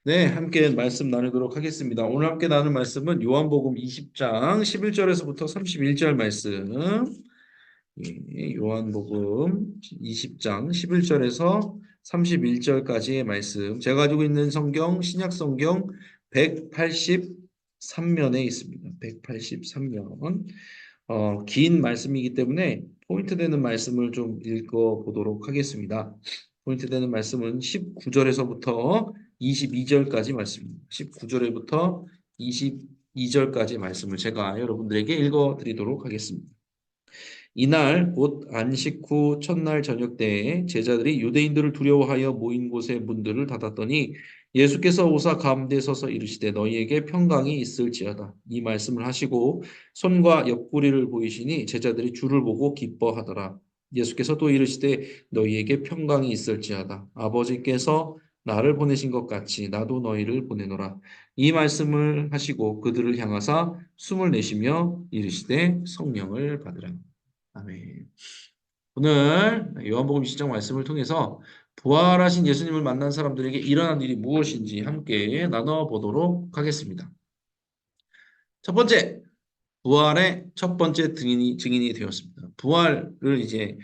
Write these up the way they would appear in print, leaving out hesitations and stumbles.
네, 함께 말씀 나누도록 하겠습니다. 오늘 함께 나눌 말씀은 요한복음 20장 11절에서부터 31절 말씀. 요한복음 20장 11절에서 31절까지의 말씀. 제가 가지고 있는 성경, 신약 성경 183면에 있습니다. 183면. 긴 말씀이기 때문에 포인트 되는 말씀을 좀 읽어 보도록 하겠습니다. 포인트 되는 말씀은 19절에서부터 22절까지 말씀입니다. 19절부터 22절까지 말씀을 제가 여러분들에게 읽어 드리도록 하겠습니다. 이날 곧 안식 후 첫날 저녁 때에 제자들이 유대인들을 두려워하여 모인 곳의 문들을 닫았더니 예수께서 오사 가운데 서서 이르시되 너희에게 평강이 있을지어다. 이 말씀을 하시고 손과 옆구리를 보이시니 제자들이 주를 보고 기뻐하더라. 예수께서 또 이르시되 너희에게 평강이 있을지어다. 아버지께서 나를 보내신 것 같이 나도 너희를 보내노라. 이 말씀을 하시고 그들을 향하사 숨을 내쉬며 이르시되 성령을 받으라. 아멘. 오늘 요한복음 20장 말씀을 통해서 부활하신 예수님을 만난 사람들에게 일어난 일이 무엇인지 함께 나눠보도록 하겠습니다. 첫 번째, 부활의 첫 번째 증인이 되었습니다. 부활을 이제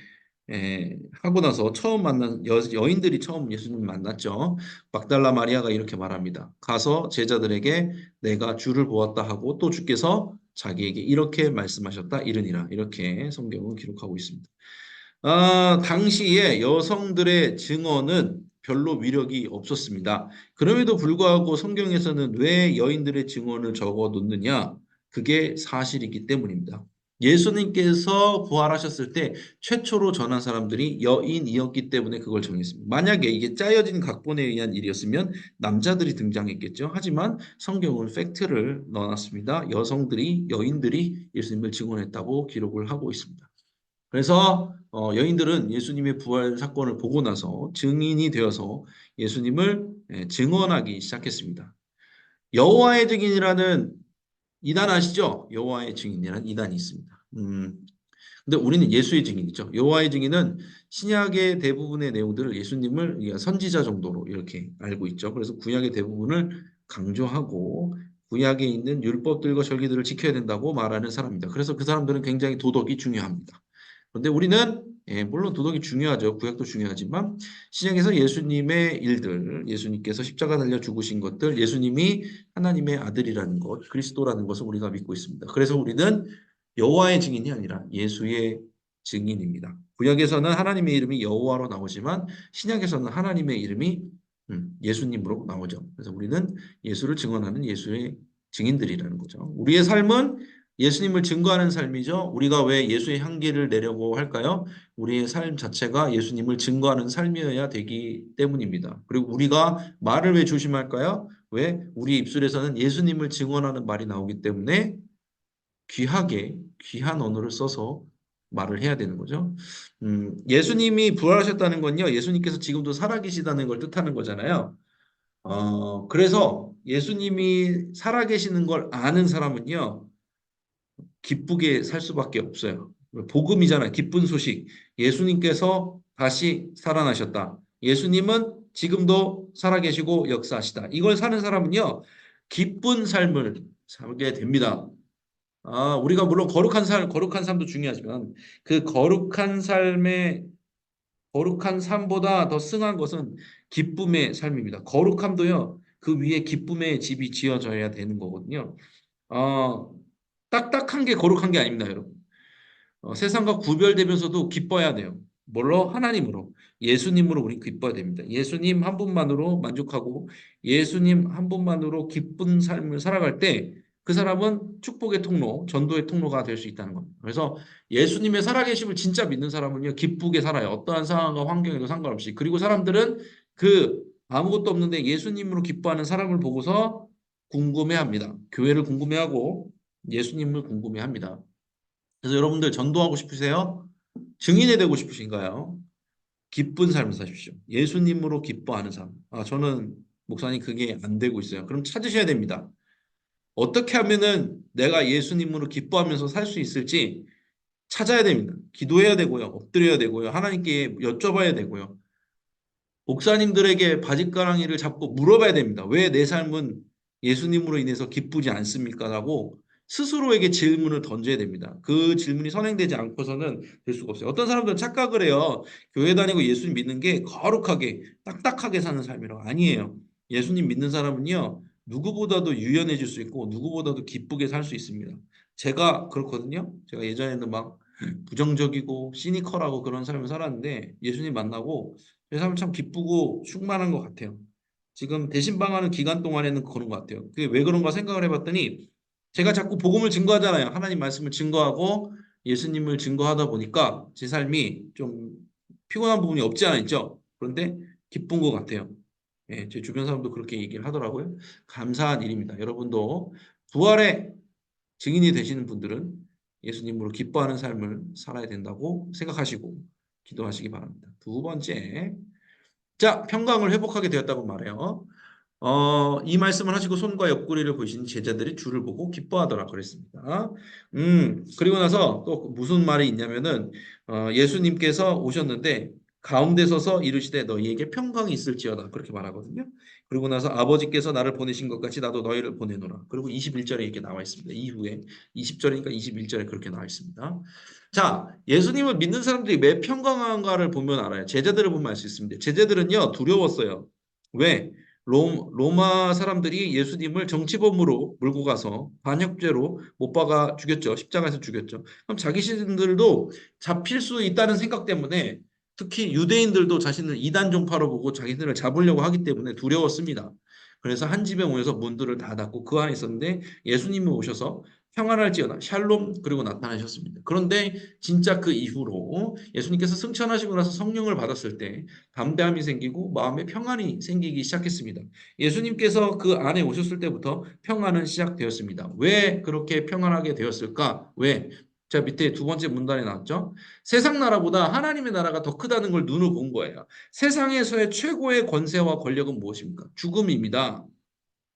하고 나서 처음 만난 여인들이 처음 예수님을 만났죠. 막달라 마리아가 이렇게 말합니다. 가서 제자들에게 내가 주를 보았다 하고 또 주께서 자기에게 이렇게 말씀하셨다 이르니라. 이렇게 성경은 기록하고 있습니다. 당시에 여성들의 증언은 별로 위력이 없었습니다. 그럼에도 불구하고 성경에서는 왜 여인들의 증언을 적어 놓느냐? 그게 사실이기 때문입니다. 예수님께서 부활하셨을 때 최초로 전한 사람들이 여인이었기 때문에 그걸 정했습니다. 만약에 이게 짜여진 각본에 의한 일이었으면 남자들이 등장했겠죠. 하지만 성경은 팩트를 넣어놨습니다. 여인들이 예수님을 증언했다고 기록을 하고 있습니다. 그래서 여인들은 예수님의 부활 사건을 보고 나서 증인이 되어서 예수님을 증언하기 시작했습니다. 여호와의 증인이라는 이단 아시죠? 여호와의 증인이라는 이단이 있습니다. 근데 우리는 예수의 증인이죠. 여호와의 증인은 신약의 대부분의 내용들을 예수님을 선지자 정도로 이렇게 알고 있죠. 그래서 구약의 대부분을 강조하고 구약에 있는 율법들과 절기들을 지켜야 된다고 말하는 사람입니다. 그래서 그 사람들은 굉장히 도덕이 중요합니다. 그런데 우리는 물론 도덕이 중요하죠. 구약도 중요하지만 신약에서 예수님의 일들, 예수님께서 십자가 달려 죽으신 것들, 예수님이 하나님의 아들이라는 것, 그리스도라는 것을 우리가 믿고 있습니다. 그래서 우리는 여호와의 증인이 아니라 예수의 증인입니다. 구약에서는 하나님의 이름이 여호와로 나오지만 신약에서는 하나님의 이름이 예수님으로 나오죠. 그래서 우리는 예수를 증언하는 예수의 증인들이라는 거죠. 우리의 삶은 예수님을 증거하는 삶이죠. 우리가 왜 예수의 향기를 내려고 할까요? 우리의 삶 자체가 예수님을 증거하는 삶이어야 되기 때문입니다. 그리고 우리가 말을 왜 조심할까요? 왜? 우리 입술에서는 예수님을 증언하는 말이 나오기 때문에 귀하게, 귀한 언어를 써서 말을 해야 되는 거죠. 예수님이 부활하셨다는 건요, 예수님께서 지금도 살아계시다는 걸 뜻하는 거잖아요. 그래서 예수님이 살아계시는 걸 아는 사람은요, 기쁘게 살 수밖에 없어요. 복음이잖아요. 기쁜 소식. 예수님께서 다시 살아나셨다. 예수님은 지금도 살아계시고 역사하시다. 이걸 사는 사람은요, 기쁜 삶을 살게 됩니다. 우리가 물론 거룩한 삶도 중요하지만 그 거룩한 삶보다 더 승한 것은 기쁨의 삶입니다. 거룩함도요, 그 위에 기쁨의 집이 지어져야 되는 거거든요. 어, 딱딱한 게 거룩한 게 아닙니다, 여러분. 세상과 구별되면서도 기뻐야 돼요. 뭘로? 하나님으로. 예수님으로 우리 기뻐야 됩니다. 예수님 한 분만으로 만족하고 예수님 한 분만으로 기쁜 삶을 살아갈 때 그 사람은 축복의 통로, 전도의 통로가 될 수 있다는 겁니다. 그래서 예수님의 살아계심을 진짜 믿는 사람은요, 기쁘게 살아요. 어떠한 상황과 환경에도 상관없이. 그리고 사람들은 그 아무것도 없는데 예수님으로 기뻐하는 사람을 보고서 궁금해합니다. 교회를 궁금해하고 예수님을 궁금해합니다. 그래서 여러분들 전도하고 싶으세요? 증인이 되고 싶으신가요? 기쁜 삶을 사십시오. 예수님으로 기뻐하는 삶. 저는 목사님 그게 안 되고 있어요. 그럼 찾으셔야 됩니다. 어떻게 하면은 내가 예수님으로 기뻐하면서 살 수 있을지 찾아야 됩니다. 기도해야 되고요. 엎드려야 되고요. 하나님께 여쭤봐야 되고요. 목사님들에게 바짓가랑이를 잡고 물어봐야 됩니다. 왜 내 삶은 예수님으로 인해서 기쁘지 않습니까? 라고 스스로에게 질문을 던져야 됩니다. 그 질문이 선행되지 않고서는 될 수가 없어요. 어떤 사람들은 착각을 해요. 교회 다니고 예수님 믿는 게 거룩하게 딱딱하게 사는 삶이라고. 아니에요. 예수님 믿는 사람은요. 누구보다도 유연해질 수 있고 누구보다도 기쁘게 살 수 있습니다. 제가 그렇거든요. 제가 예전에는 막 부정적이고 시니컬하고 그런 삶을 살았는데 예수님 만나고 제 삶은 참 기쁘고 충만한 것 같아요. 지금 대신방하는 기간 동안에는 그런 것 같아요. 그게 왜 그런가 생각을 해봤더니 제가 자꾸 복음을 증거하잖아요. 하나님 말씀을 증거하고 예수님을 증거하다 보니까 제 삶이 좀 피곤한 부분이 없지 않아 있죠. 그런데 기쁜 것 같아요. 예, 제 주변 사람도 그렇게 얘기를 하더라고요. 감사한 일입니다. 여러분도 부활의 증인이 되시는 분들은 예수님으로 기뻐하는 삶을 살아야 된다고 생각하시고 기도하시기 바랍니다. 두 번째, 자, 평강을 회복하게 되었다고 말해요. 이 말씀을 하시고 손과 옆구리를 보신 제자들이 주를 보고 기뻐하더라 그랬습니다. 그리고 나서 또 무슨 말이 있냐면은 예수님께서 오셨는데 가운데 서서 이르시되 너희에게 평강이 있을지어다 그렇게 말하거든요. 그리고 나서 아버지께서 나를 보내신 것 같이 나도 너희를 보내노라. 그리고 21절에 이렇게 나와 있습니다. 이후에 20절이니까 21절에 그렇게 나와 있습니다. 자, 예수님을 믿는 사람들이 왜 평강한가를 보면 알아요. 제자들을 보면 알 수 있습니다. 제자들은요 두려웠어요. 왜? 로마 사람들이 예수님을 정치범으로 몰고 가서 반역죄로 못 박아 죽였죠. 십자가에서 죽였죠. 그럼 자기들도 잡힐 수 있다는 생각 때문에 특히 유대인들도 자신을 이단 종파로 보고 자기들을 잡으려고 하기 때문에 두려웠습니다. 그래서 한 집에 모여서 문들을 다 닫고 그 안에 있었는데 예수님이 오셔서 평안할지어다 샬롬 그리고 나타나셨습니다. 그런데 진짜 그 이후로 예수님께서 승천하시고 나서 성령을 받았을 때 담대함이 생기고 마음에 평안이 생기기 시작했습니다. 예수님께서 그 안에 오셨을 때부터 평안은 시작되었습니다. 왜 그렇게 평안하게 되었을까? 왜? 자, 밑에 두 번째 문단에 나왔죠. 세상 나라보다 하나님의 나라가 더 크다는 걸 눈으로 본 거예요. 세상에서의 최고의 권세와 권력은 무엇입니까? 죽음입니다.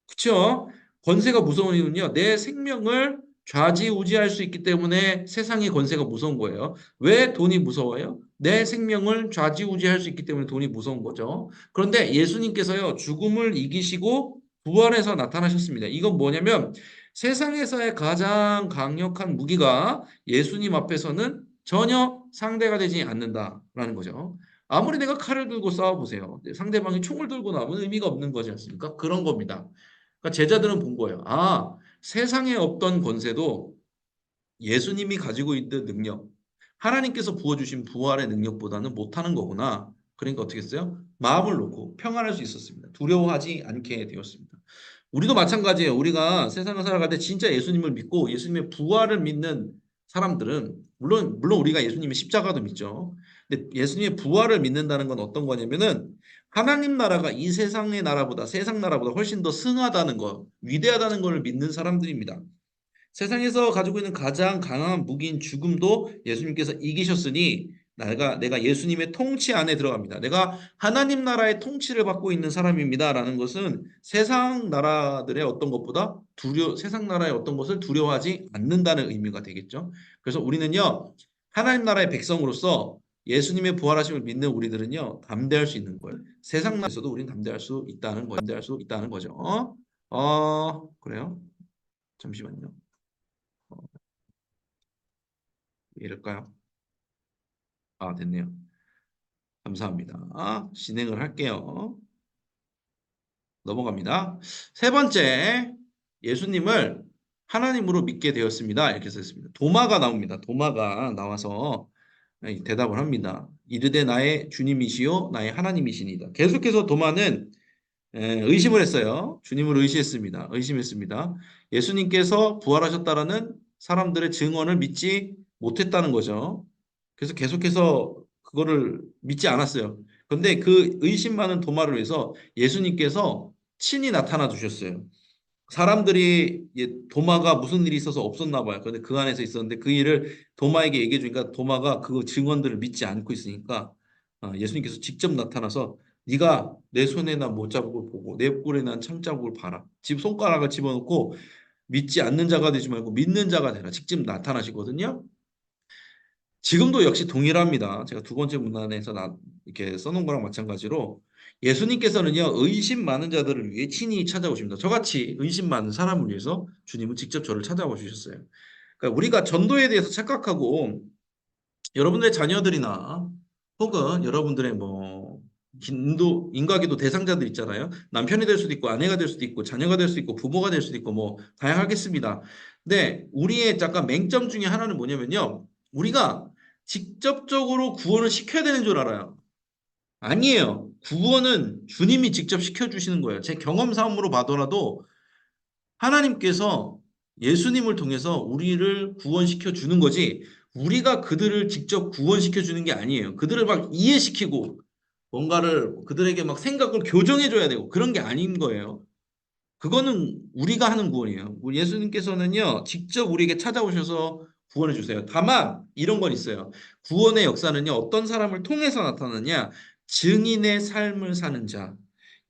그렇죠? 권세가 무서운 이유는요. 내 생명을 좌지우지할 수 있기 때문에 세상의 권세가 무서운 거예요. 왜 돈이 무서워요? 내 생명을 좌지우지할 수 있기 때문에 돈이 무서운 거죠. 그런데 예수님께서요. 죽음을 이기시고 부활해서 나타나셨습니다. 이건 뭐냐면 세상에서의 가장 강력한 무기가 예수님 앞에서는 전혀 상대가 되지 않는다라는 거죠. 아무리 내가 칼을 들고 싸워보세요. 상대방이 총을 들고 나오면 의미가 없는 거지 않습니까? 그런 겁니다. 그러니까 제자들은 본 거예요. 아, 세상에 없던 권세도 예수님이 가지고 있는 능력, 하나님께서 부어주신 부활의 능력보다는 못하는 거구나. 그러니까 어떻게 했어요? 마음을 놓고 평안할 수 있었습니다. 두려워하지 않게 되었습니다. 우리도 마찬가지예요. 우리가 세상을 살아갈 때 진짜 예수님을 믿고 예수님의 부활을 믿는 사람들은 물론 우리가 예수님의 십자가도 믿죠. 근데 예수님의 부활을 믿는다는 건 어떤 거냐면은 하나님 나라가 이 세상의 나라보다 세상 나라보다 훨씬 더 승하다는 거, 위대하다는 것을 믿는 사람들입니다. 세상에서 가지고 있는 가장 강한 무기인 죽음도 예수님께서 이기셨으니 내가 예수님의 통치 안에 들어갑니다. 내가 하나님 나라의 통치를 받고 있는 사람입니다라는 것은 세상 나라들의 어떤 것보다 세상 나라의 어떤 것을 두려워하지 않는다는 의미가 되겠죠. 그래서 우리는요, 하나님 나라의 백성으로서 예수님의 부활하심을 믿는 우리들은요, 담대할 수 있는 거예요. 세상 나라에서도 우리는 담대할 수 있다는 거, 담대할 수 있다는 거죠. 그래요? 잠시만요. 이럴까요? 아, 됐네요. 감사합니다. 진행을 할게요. 넘어갑니다. 세 번째, 예수님을 하나님으로 믿게 되었습니다. 이렇게 썼습니다. 도마가 나옵니다. 도마가 나와서 대답을 합니다. 이르되 나의 주님이시요 나의 하나님이시니다. 계속해서 도마는 의심을 했어요. 주님을 의심했습니다. 예수님께서 부활하셨다라는 사람들의 증언을 믿지 못했다는 거죠. 그래서 계속해서 그거를 믿지 않았어요. 그런데 그 의심 많은 도마를 위해서 예수님께서 친히 나타나 주셨어요. 사람들이 도마가 무슨 일이 있어서 없었나 봐요. 그런데 그 안에서 있었는데 그 일을 도마에게 얘기해 주니까 도마가 그 증언들을 믿지 않고 있으니까 예수님께서 직접 나타나서 네가 내 손에 난 못자국을 보고 내 뿔에 난 창자국을 봐라. 집 손가락을 집어넣고 믿지 않는 자가 되지 말고 믿는 자가 되라. 직접 나타나시거든요. 지금도 역시 동일합니다. 제가 두 번째 문안에서 이렇게 써놓은 거랑 마찬가지로 예수님께서는요, 의심 많은 자들을 위해 친히 찾아오십니다. 저같이 의심 많은 사람을 위해서 주님은 직접 저를 찾아와 주셨어요. 그러니까 우리가 전도에 대해서 착각하고 여러분들의 자녀들이나 혹은 여러분들의 뭐 인과기도 대상자들 있잖아요. 남편이 될 수도 있고 아내가 될 수도 있고 자녀가 될 수도 있고 부모가 될 수도 있고 뭐 다양하겠습니다. 근데 우리의 잠깐 맹점 중에 하나는 뭐냐면요. 우리가 직접적으로 구원을 시켜야 되는 줄 알아요. 아니에요. 구원은 주님이 직접 시켜주시는 거예요. 제 경험상으로 봐더라도 하나님께서 예수님을 통해서 우리를 구원시켜 주는 거지, 우리가 그들을 직접 구원시켜 주는 게 아니에요. 그들을 막 이해시키고 뭔가를 그들에게 막 생각을 교정해 줘야 되고 그런 게 아닌 거예요. 그거는 우리가 하는 구원이에요. 우리 예수님께서는요, 직접 우리에게 찾아오셔서 구원해 주세요. 다만, 이런 건 있어요. 구원의 역사는요, 어떤 사람을 통해서 나타나냐? 증인의 삶을 사는 자.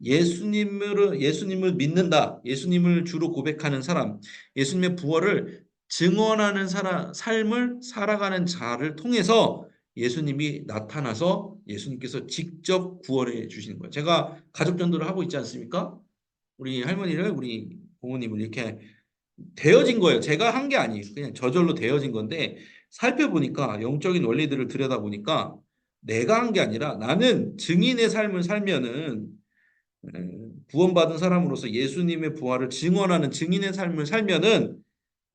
예수님을 믿는다. 예수님을 주로 고백하는 사람. 예수님의 부활을 증언하는 삶을 살아가는 자를 통해서 예수님이 나타나서 예수님께서 직접 구원해 주시는 거예요. 제가 가족 전도를 하고 있지 않습니까? 우리 할머니를, 우리 부모님을 이렇게 되어진 거예요. 제가 한 게 아니에요. 그냥 저절로 되어진 건데 살펴보니까 영적인 원리들을 들여다보니까 내가 한 게 아니라 나는 증인의 삶을 살면은 구원받은 사람으로서 예수님의 부활을 증언하는 증인의 삶을 살면은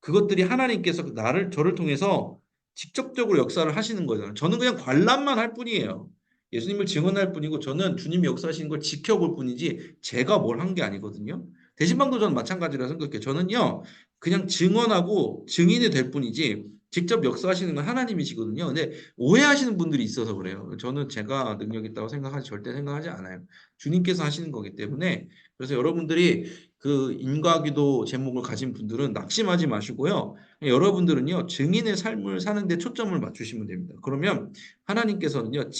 그것들이 하나님께서 저를 통해서 직접적으로 역사를 하시는 거잖아요. 저는 그냥 관람만 할 뿐이에요. 예수님을 증언할 뿐이고 저는 주님이 역사하시는 걸 지켜볼 뿐이지 제가 뭘 한 게 아니거든요. 대신방도 저는 마찬가지라 생각해요. 저는요, 그냥 증언하고 증인이 될 뿐이지 직접 역사하시는 건 하나님이시거든요. 근데 오해하시는 분들이 있어서 그래요. 저는 제가 능력 있다고 절대 생각하지 않아요. 주님께서 하시는 거기 때문에. 그래서 여러분들이 그 인과기도 제목을 가진 분들은 낙심하지 마시고요. 여러분들은요, 증인의 삶을 사는데 초점을 맞추시면 됩니다. 그러면 하나님께서는요,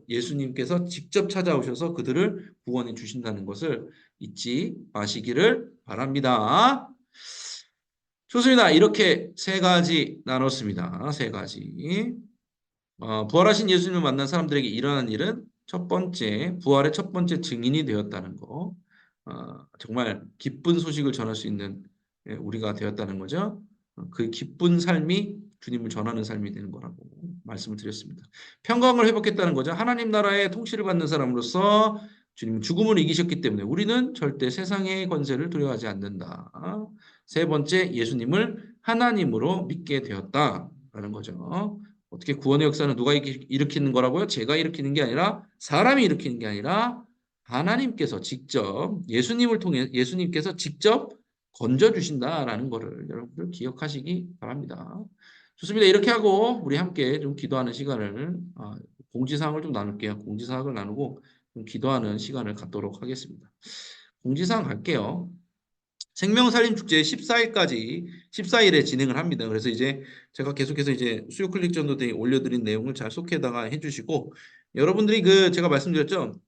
예수님께서 직접 찾아오셔서 그들을 구원해 주신다는 것을 잊지 마시기를 바랍니다. 좋습니다. 이렇게 세 가지 나눴습니다. 세 가지. 부활하신 예수님을 만난 사람들에게 일어난 일은 첫 번째, 부활의 첫 번째 증인이 되었다는 거. 정말 기쁜 소식을 전할 수 있는 우리가 되었다는 거죠. 그 기쁜 삶이 주님을 전하는 삶이 되는 거라고 말씀을 드렸습니다. 평강을 회복했다는 거죠. 하나님 나라의 통치를 받는 사람으로서 주님은 죽음을 이기셨기 때문에 우리는 절대 세상의 권세를 두려워하지 않는다. 세 번째, 예수님을 하나님으로 믿게 되었다라는 거죠. 어떻게 구원의 역사는 누가 일으키는 거라고요? 제가 일으키는 게 아니라 사람이 일으키는 게 아니라 하나님께서 직접 예수님께서 직접 건져 주신다라는 거를 여러분들 기억하시기 바랍니다. 좋습니다. 이렇게 하고 우리 함께 좀 기도하는 시간을 공지사항을 좀 나눌게요. 공지사항을 나누고 좀 기도하는 시간을 갖도록 하겠습니다. 공지사항 갈게요. 생명살림축제 14일까지 14일에 진행을 합니다. 그래서 이제 제가 계속해서 이제 수요 클릭 전도대에 올려드린 내용을 잘 속해다가 해주시고 여러분들이 제가 말씀드렸죠.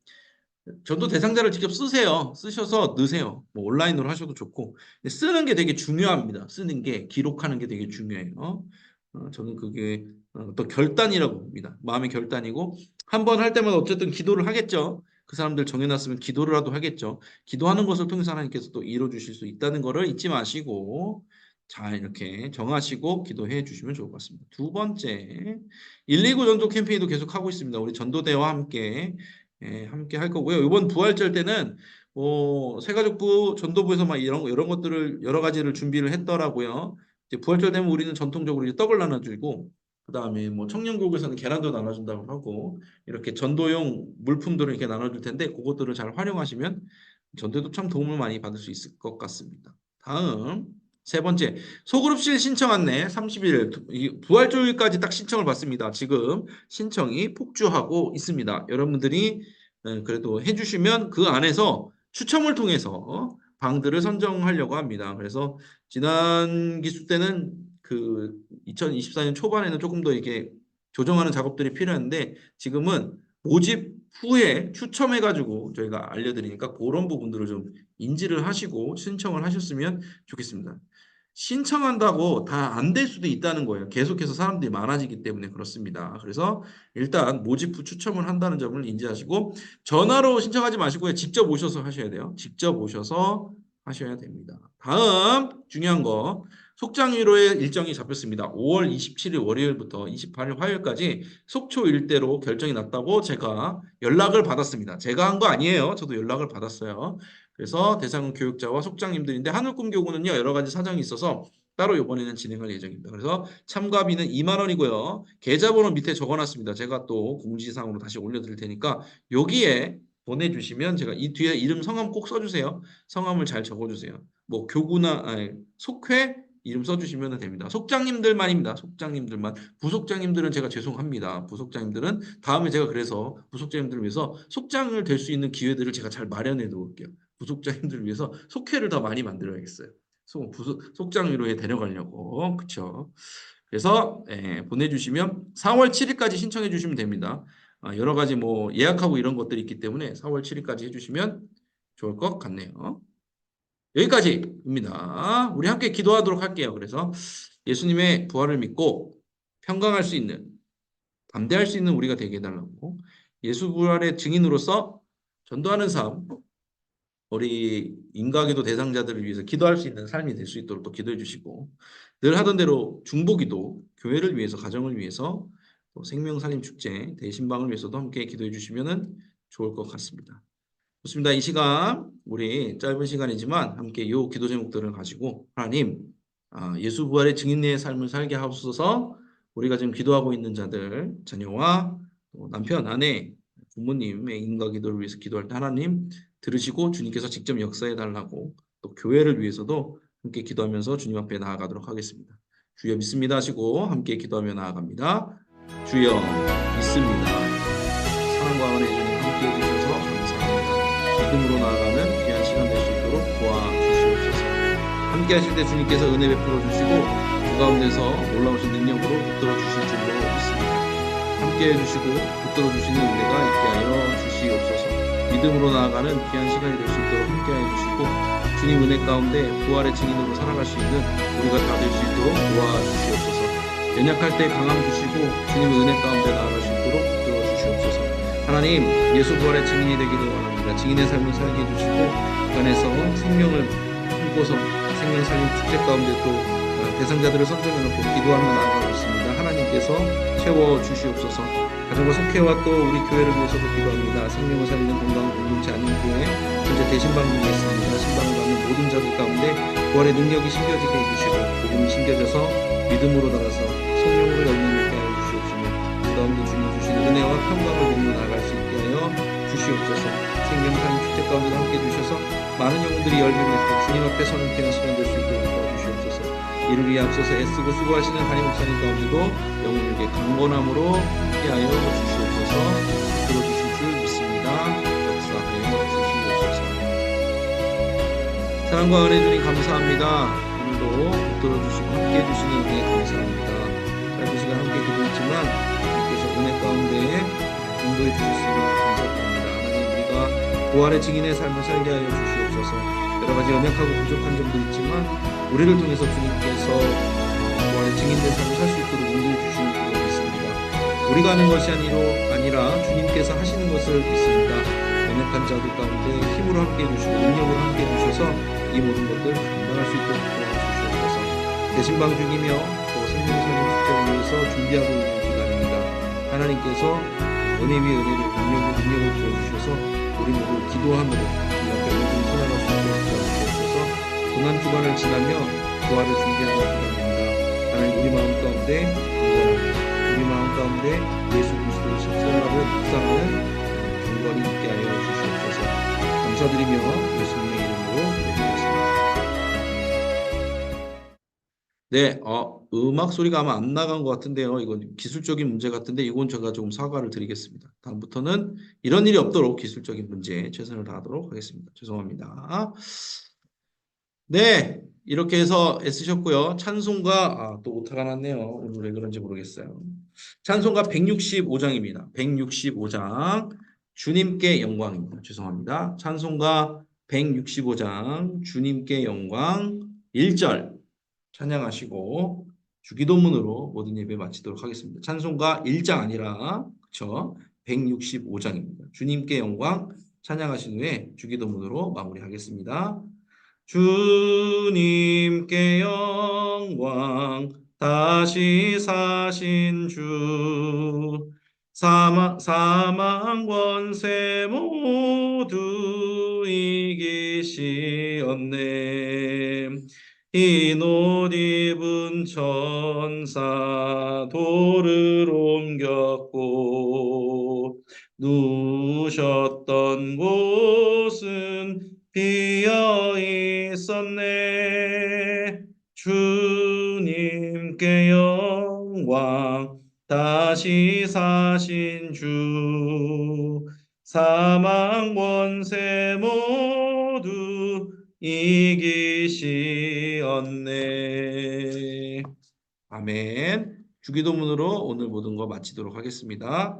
전도 대상자를 직접 쓰세요. 쓰셔서 넣으세요. 뭐 온라인으로 하셔도 좋고 쓰는 게 되게 중요합니다. 쓰는 게 기록하는 게 되게 중요해요. 저는 그게 또 결단이라고 봅니다. 마음의 결단이고 한 번 할 때마다 어쨌든 기도를 하겠죠. 그 사람들 정해놨으면 기도라도 하겠죠. 기도하는 것을 통해서 하나님께서 또 이루어주실 수 있다는 것을 잊지 마시고 잘 이렇게 정하시고 기도해 주시면 좋을 것 같습니다. 두 번째, 119 전도 캠페인도 계속 하고 있습니다. 우리 전도대와 함께 함께 할 거고요. 이번 부활절 때는 새가족부 전도부에서 막 이런 것들을 여러 가지를 준비를 했더라고요. 이제 부활절 되면 우리는 전통적으로 이제 떡을 나눠주고 그다음에 뭐 청년교육에서는 계란도 나눠준다고 하고 이렇게 전도용 물품들을 이렇게 나눠줄 텐데 그것들을 잘 활용하시면 전도에도 참 도움을 많이 받을 수 있을 것 같습니다. 다음 세 번째 소그룹실 신청 안내 30일 부활주일까지 딱 신청을 받습니다. 지금 신청이 폭주하고 있습니다. 여러분들이 그래도 해주시면 그 안에서 추첨을 통해서 방들을 선정하려고 합니다. 그래서 지난 기수 때는 그 2024년 초반에는 조금 더 이렇게 조정하는 작업들이 필요한데 지금은 모집 후에 추첨해가지고 저희가 알려드리니까 그런 부분들을 좀 인지를 하시고 신청을 하셨으면 좋겠습니다. 신청한다고 다 안 될 수도 있다는 거예요. 계속해서 사람들이 많아지기 때문에 그렇습니다. 그래서 일단 모집 후 추첨을 한다는 점을 인지하시고 전화로 신청하지 마시고요. 직접 오셔서 하셔야 돼요. 직접 오셔서 하셔야 됩니다. 다음 중요한 거 속장위로의 일정이 잡혔습니다. 5월 27일 월요일부터 28일 화요일까지 속초 일대로 결정이 났다고 제가 연락을 받았습니다. 제가 한 거 아니에요. 저도 연락을 받았어요. 그래서 대상은 교육자와 속장님들인데 하늘꿈교구는요 여러 가지 사정이 있어서 따로 이번에는 진행할 예정입니다. 그래서 참가비는 2만 원이고요. 계좌번호 밑에 적어놨습니다. 제가 또 공지사항으로 다시 올려드릴 테니까 여기에 보내주시면 제가 이 뒤에 이름 성함 꼭 써주세요. 성함을 잘 적어주세요. 뭐 교구나 아니, 속회 이름 써주시면 됩니다. 속장님들만입니다. 속장님들만. 부속장님들은 제가 죄송합니다. 부속장님들은 다음에 제가 그래서 부속장님들을 위해서 속장을 될 수 있는 기회들을 제가 잘 마련해 놓을게요. 부속장님들을 위해서 속회를 더 많이 만들어야겠어요. 속장 위로에 데려가려고. 그쵸? 그래서 보내주시면 4월 7일까지 신청해 주시면 됩니다. 여러 가지 뭐 예약하고 이런 것들이 있기 때문에 4월 7일까지 해주시면 좋을 것 같네요. 여기까지입니다. 우리 함께 기도하도록 할게요. 그래서 예수님의 부활을 믿고 평강할 수 있는, 담대할 수 있는 우리가 되게 해달라고 예수 부활의 증인으로서 전도하는 삶, 우리 인가기도 대상자들을 위해서 기도할 수 있는 삶이 될 수 있도록 또 기도해 주시고 늘 하던 대로 중보기도 교회를 위해서 가정을 위해서 또 생명살림축제 대신방을 위해서도 함께 기도해 주시면 좋을 것 같습니다. 좋습니다. 이 시간 우리 짧은 시간이지만 함께 이 기도 제목들을 가지고 하나님 예수 부활의 증인의 삶을 살게 하옵소서. 우리가 지금 기도하고 있는 자들 자녀와 또 남편 아내 부모님의 인과 기도를 위해서 기도할 때 하나님 들으시고 주님께서 직접 역사해 달라고 또 교회를 위해서도 함께 기도하면서 주님 앞에 나아가도록 하겠습니다. 주여 믿습니다 하시고 함께 기도하며 나아갑니다. 주여 믿습니다. 사랑과 은혜 주님 함께 해주셔서 감사합니다. 믿음으로 나아가는 귀한 시간 될 수 있도록 도와주시옵소서. 함께 하실 때 주님께서 은혜 베풀어 주시고 주 가운데서 놀라우신 능력으로 붙들어 주실 줄로 믿습니다. 함께 해주시고 붙들어 주시는 은혜가 있게 하여 주시옵소서. 믿음으로 나아가는 귀한 시간이 될 수 있도록 함께해 주시고 주님 은혜 가운데 부활의 증인으로 살아갈 수 있는 우리가 다 될 수 있도록 도와주시옵소서. 연약할 때 강함 주시고 주님의 은혜 가운데 나아갈 수 있도록 붙들어 주시옵소서. 하나님 예수 부활의 증인이 되기를 원합니다. 증인의 삶을 살게 해주시고 그 안에서 생명을 품고서 생명살림 축제 가운데 또 대상자들을 선정해놓고 기도하며 나아가고 있습니다. 하나님께서 채워주시옵소서. 가정과 속회와 또 우리 교회를 위해서도 기도합니다. 생명을 살리는 건강한 공동체 아닌 교회 현재 대신방 중에 있습니다. 신방을 받는 모든 자들 가운데 부활의 능력이 심겨지게 해주시고 복음이 심겨져서 믿음으로 나가서 성령으로 열매맺게 하여 주시옵시며 그 가운데 주님 주신 은혜와 평강을 누리며 나아갈 수 있게 하여 주시옵소서. 생명살림 축제 가운데도 함께 해주셔서 많은 영혼들이 열매맺고 주님 앞에 서는 귀한 시간 될 수 있도록 도와주시옵소서. 이를 위해 앞서서 애쓰고 수고하시는 담임 목사님 가운데도 영혼에게 강건함으로 함께하여 주시옵소서. 들어주실 줄 믿습니다. 역사하여 주시옵소서. 사랑과 은혜 주님 감사합니다. 오늘도 붙들어주시고 함께해 주시는 은혜 감사합니다. 짧은 시간 함께 기도했지만 주님께서 은혜 가운데 인도해 주셨으니 감사드립니다. 하나님 우리가 부활의 증인의 삶을 살게 하여 주시옵소서. 여러 가지 연약하고 부족한 점도 있지만 우리를 통해서 주님께서 부활의 증인된 삶을 살 수 있도록 인도해 주시는 줄 믿습니다. 우리가 하는 것이 아니라 주님께서 하시는 것을 믿습니다. 연약한 자들 가운데 힘으로 함께 해주시고 능력으로 함께 해주셔서 이 모든 것들 감당할 수 있도록 도와주시옵소서. 대신방 중이며 또 생명살림 축제를 위해서 준비하고 있는 기간입니다. 하나님께서 은혜 위에 은혜를 능력을 부어주셔서 우리 모두 기도함으로 주님 앞에 모든 살아갈 수 있도록 도와주시옵소서. 고난주간을 지나며 부활을 준비하는 기간입니다. 하나님 우리 마음 가운데 경건합니다. 우리 마음 가운데 예수 그리스도의 십자가를 묵상하는 경건이 있게 하여 주시옵소서. 감사드리며 예수님의 이름으로 기도드리겠습니다. 네, 음악 소리가 아마 안 나간 것 같은데요. 이건 기술적인 문제 같은데 이건 제가 좀 사과를 드리겠습니다. 다음부터는 이런 일이 없도록 기술적인 문제에 최선을 다하도록 하겠습니다. 죄송합니다. 네, 이렇게 해서 애쓰셨고요. 찬송가 또 오타가 났네요. 오늘 왜 그런지 모르겠어요. 찬송가 165장입니다. 165장 주님께 영광입니다. 죄송합니다. 찬송가 165장 주님께 영광 1절 찬양하시고 주기도문으로 모든 예배 마치도록 하겠습니다. 찬송가 1장 아니라 그쵸? 165장입니다. 주님께 영광 찬양하신 후에 주기도문으로 마무리하겠습니다. 주님께 영광 다시 사신 주 사망 권세 모두 이기시었네. 흰 옷 입은 천사 돌을 옮겼고 누우셨던 곳은 비어 있었네. 주님께 영광 다시 사신 주 사망 권세 모두 이기시었네. 아멘. 주기도문으로 오늘 모든 거 마치도록 하겠습니다.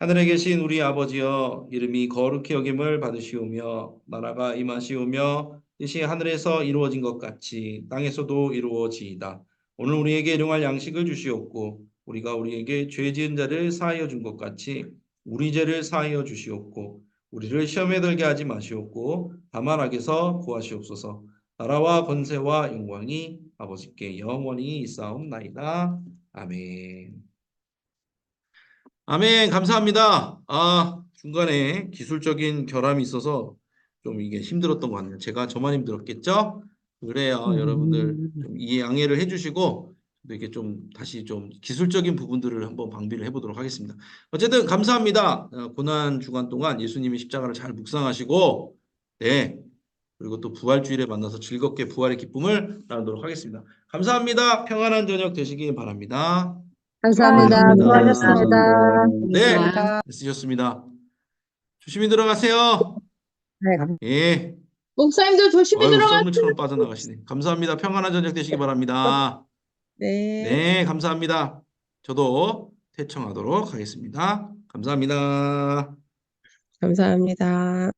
하늘에 계신 우리 아버지여, 이름이 거룩히 여김을 받으시오며 나라가 임하시오며 뜻이 하늘에서 이루어진 것 같이 땅에서도 이루어지이다. 오늘 우리에게 일용할 양식을 주시옵고 우리가 우리에게 죄 지은 자를 사하여 준 것 같이 우리 죄를 사하여 주시옵고 우리를 시험에 들게 하지 마시옵고 다만 악에서 구하시옵소서. 나라와 권세와 영광이 아버지께 영원히 있사옵나이다. 아멘. 아멘. 감사합니다. 중간에 기술적인 결함이 있어서 좀 이게 힘들었던 것 같네요. 제가 저만 힘들었겠죠? 그래요. 여러분들 좀 양해를 해주시고 또 이게 좀 다시 좀 기술적인 부분들을 한번 방비를 해보도록 하겠습니다. 어쨌든 감사합니다. 고난 주간 동안 예수님이 십자가를 잘 묵상하시고 네. 그리고 또 부활주일에 만나서 즐겁게 부활의 기쁨을 나누도록 하겠습니다. 감사합니다. 평안한 저녁 되시기 바랍니다. 감사합니다. 감사합니다. 수고하셨습니다. 네, 감사합니다. 쓰셨습니다. 조심히 들어가세요. 네, 예. 목사님도 조심히 아유, 들어가세요. 썰물처럼 빠져나가시네. 감사합니다. 평안한 저녁 되시기 바랍니다. 네. 네, 감사합니다. 저도 퇴청하도록 하겠습니다. 감사합니다. 감사합니다.